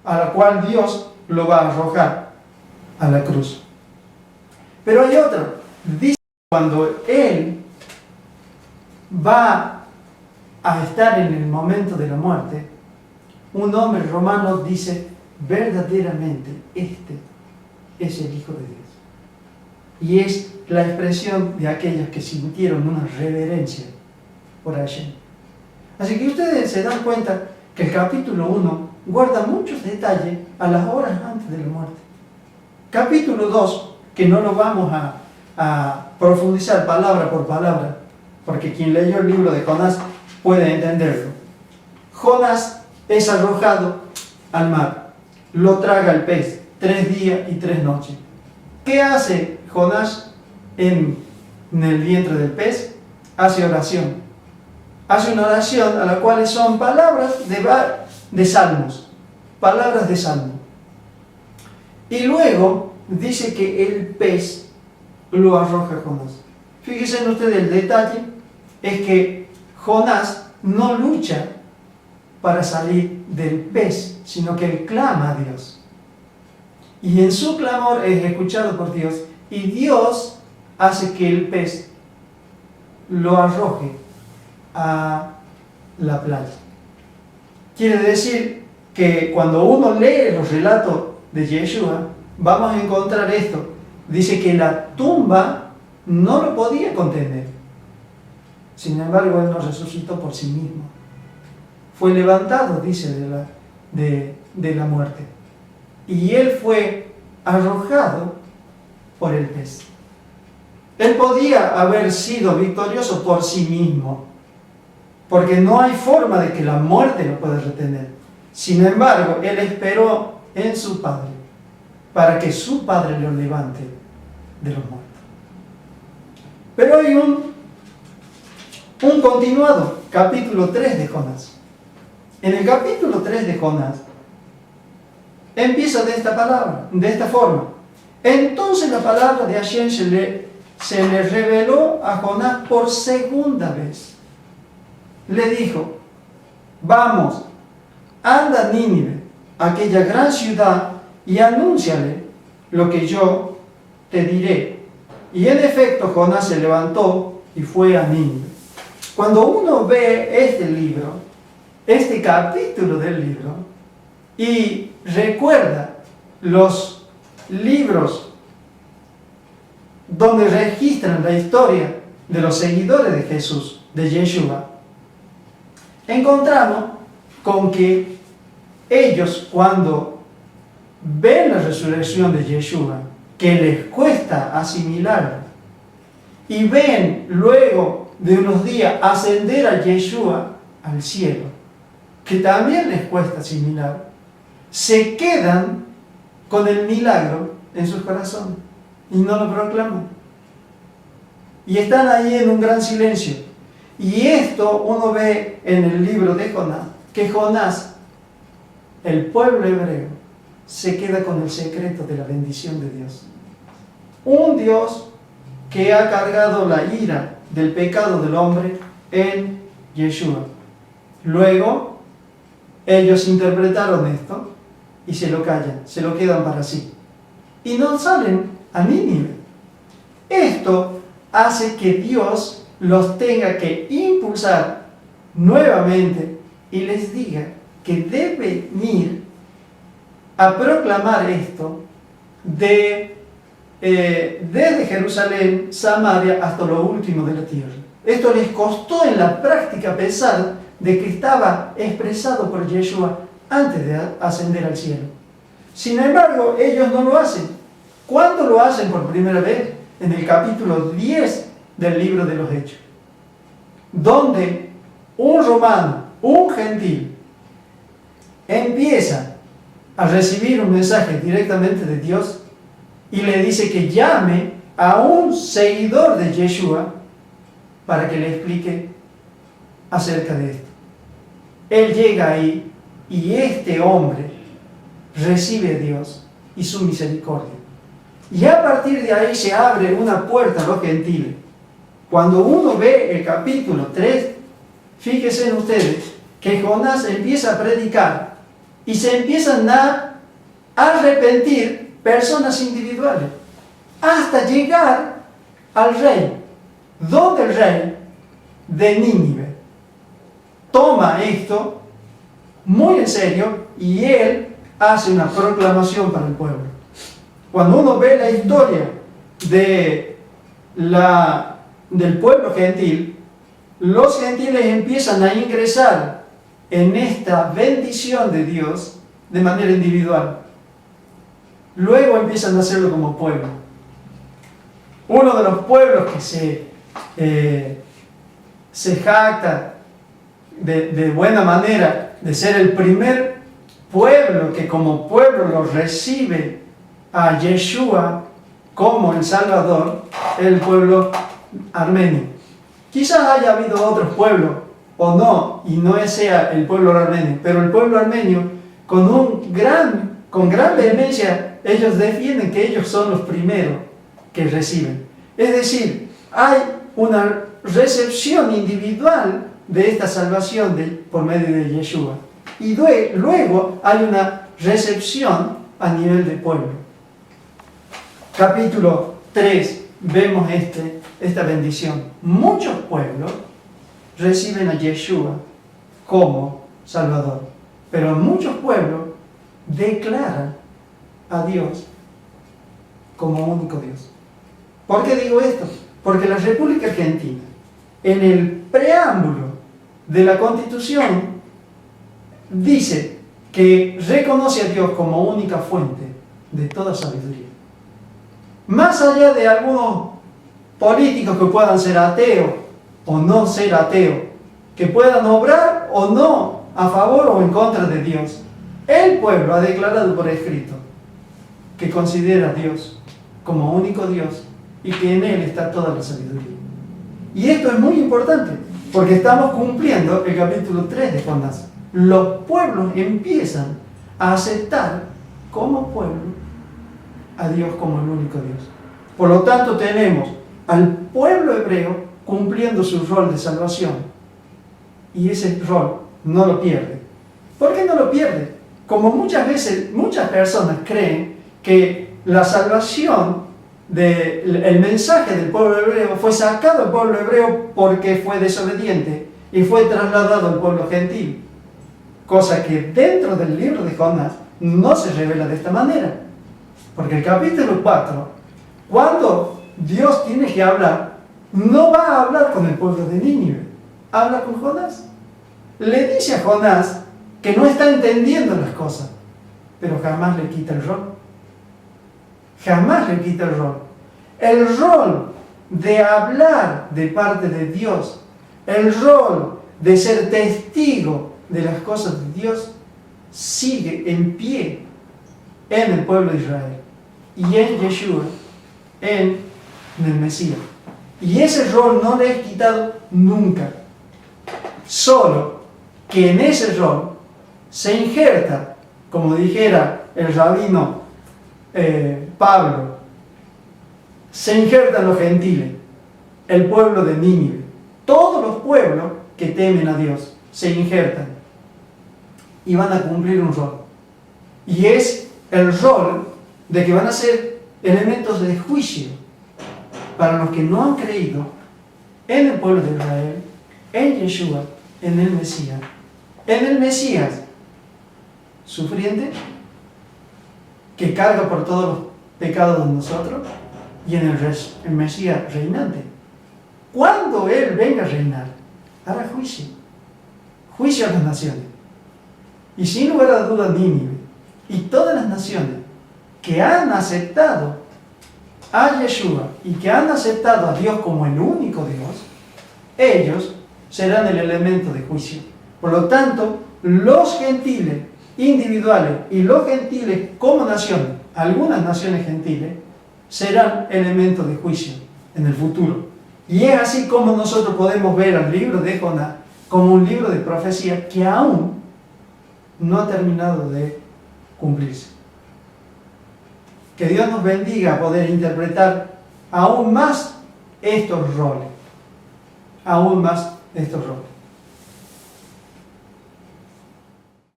a la cual Dios lo va a arrojar a la cruz. Pero hay otro, dice cuando él va a estar en el momento de la muerte, un hombre romano dice, verdaderamente este es el Hijo de Dios. Y es la expresión de aquellos que sintieron una reverencia por Hashem. Así que ustedes se dan cuenta que el capítulo 1 guarda muchos detalles a las horas antes de la muerte. Capítulo 2, que no lo vamos a profundizar palabra por palabra, porque quien leyó el libro de Jonás puede entenderlo. Jonás es arrojado al mar, lo traga el pez, 3 días y 3 noches. ¿Qué hace Jonás en el vientre del pez? Hace oración. Hace una oración a la cual son palabras de salmos, palabras de salmo. Y luego dice que el pez lo arroja a Jonás. Fíjense ustedes, el detalle es que Jonás no lucha para salir del pez, sino que él clama a Dios. Y en su clamor es escuchado por Dios, y Dios hace que el pez lo arroje a la playa. Quiere decir que cuando uno lee los relatos de Yeshua, vamos a encontrar esto. Dice que la tumba no lo podía contener. Sin embargo, él no resucitó por sí mismo. Fue levantado, dice, de la muerte. Y él fue arrojado por el pez. Él podía haber sido victorioso por sí mismo, porque no hay forma de que la muerte lo pueda retener. Sin embargo, él esperó en su Padre, para que su Padre lo levante de los muertos. Pero hay un continuado, capítulo 3 de Jonás. En el capítulo 3 de Jonás, empieza de esta forma. Entonces la palabra de Hashem se le reveló a Jonás por segunda vez. Le dijo, vamos, anda a Nínive, aquella gran ciudad, y anúnciale lo que yo te diré. Y en efecto Jonás se levantó y fue a Nínive. Cuando uno ve este libro, este capítulo del libro, y recuerda los libros donde registran la historia de los seguidores de Jesús, de Yeshua, encontramos con que ellos, cuando ven la resurrección de Yeshua, que les cuesta asimilarla, y ven luego de unos días ascender a Yeshua al cielo, que también les cuesta asimilar, se quedan con el milagro en sus corazones y no lo proclaman. Y están ahí en un gran silencio. Y esto uno ve en el libro de Jonás, que Jonás, el pueblo hebreo, se queda con el secreto de la bendición de Dios. Un Dios que ha cargado la ira del pecado del hombre en Yeshua. Luego, ellos interpretaron esto y se lo callan, se lo quedan para sí. Y no salen a Nínive. Esto hace que Dios los tenga que impulsar nuevamente y les diga que deben ir a proclamar esto desde Jerusalén, Samaria, hasta lo último de la tierra. Esto les costó en la práctica, a pesar de que estaba expresado por Yeshua antes de ascender al cielo. Sin embargo, ellos no lo hacen. ¿Cuándo lo hacen por primera vez? En el capítulo 10 del libro de los Hechos, donde un romano, un gentil, empieza a recibir un mensaje directamente de Dios y le dice que llame a un seguidor de Yeshua para que le explique acerca de esto. Él llega ahí y este hombre recibe a Dios y su misericordia. Y a partir de ahí se abre una puerta a los gentiles. Cuando uno ve el capítulo 3, fíjense ustedes que Jonás empieza a predicar y se empiezan a arrepentir personas individuales, hasta llegar al rey, donde el rey de Nínive toma esto muy en serio y él hace una proclamación para el pueblo. Cuando uno ve la historia del pueblo gentil, los gentiles empiezan a ingresar en esta bendición de Dios de manera individual. Luego empiezan a hacerlo como pueblo. Uno de los pueblos que se jacta de buena manera de ser el primer pueblo que como pueblo lo recibe a Yeshua como el Salvador, el pueblo armenio. Quizás haya habido otros pueblos o no, y no sea el pueblo armenio, pero el pueblo armenio con gran vehemencia ellos defienden que ellos son los primeros que reciben. Es decir, hay una recepción individual de esta salvación por medio de Yeshua. Y luego hay una recepción a nivel de pueblo. Capítulo 3, vemos esta bendición. Muchos pueblos reciben a Yeshua como Salvador, pero muchos pueblos declaran a Dios como único Dios. ¿Por qué digo esto? Porque la República Argentina, en el preámbulo de la Constitución, dice que reconoce a Dios como única fuente de toda sabiduría. Más allá de algunos políticos que puedan ser ateos o no ser ateos, que puedan obrar o no a favor o en contra de Dios, el pueblo ha declarado por escrito que considera a Dios como único Dios y que en Él está toda la sabiduría. Y esto es muy importante porque estamos cumpliendo el capítulo 3 de Jonás. Los pueblos empiezan a aceptar como pueblo a Dios como el único Dios. Por lo tanto, tenemos al pueblo hebreo cumpliendo su rol de salvación. Y ese rol no lo pierde. ¿Por qué no lo pierde? Como muchas veces, muchas personas creen que la salvación, el mensaje del pueblo hebreo fue sacado del pueblo hebreo porque fue desobediente y fue trasladado al pueblo gentil. Cosa que dentro del libro de Jonás no se revela de esta manera. Porque el capítulo 4, cuando Dios tiene que hablar, no va a hablar con el pueblo de Nínive, habla con Jonás. Le dice a Jonás que no está entendiendo las cosas, pero jamás le quita el rol. Jamás le quita el rol. El rol de hablar de parte de Dios, el rol de ser testigo de las cosas de Dios, sigue en pie en el pueblo de Israel y en Yeshua, en el Mesías. Y ese rol no le es quitado nunca. Solo que en ese rol se injerta, como dijera el rabino Pablo, se injertan los gentiles, el pueblo de Nínive. Todos los pueblos que temen a Dios se injertan y van a cumplir un rol. Y es el rol de que van a ser elementos de juicio para los que no han creído en el pueblo de Israel, en Yeshua, en el Mesías. En el Mesías sufriente, que carga por todos los pecados de nosotros, y en el Mesías reinante. Cuando Él venga a reinar, hará juicio. Juicio a las naciones. Y sin lugar a dudas, Nínive y todas las naciones que han aceptado a Yeshua y que han aceptado a Dios como el único Dios, ellos serán el elemento de juicio. Por lo tanto, los gentiles individuales y los gentiles como naciones, algunas naciones gentiles, serán elementos de juicio en el futuro. Y es así como nosotros podemos ver al libro de Jonás como un libro de profecía que aún no ha terminado de cumplirse. Que Dios nos bendiga a poder interpretar aún más estos roles. Aún más estos roles.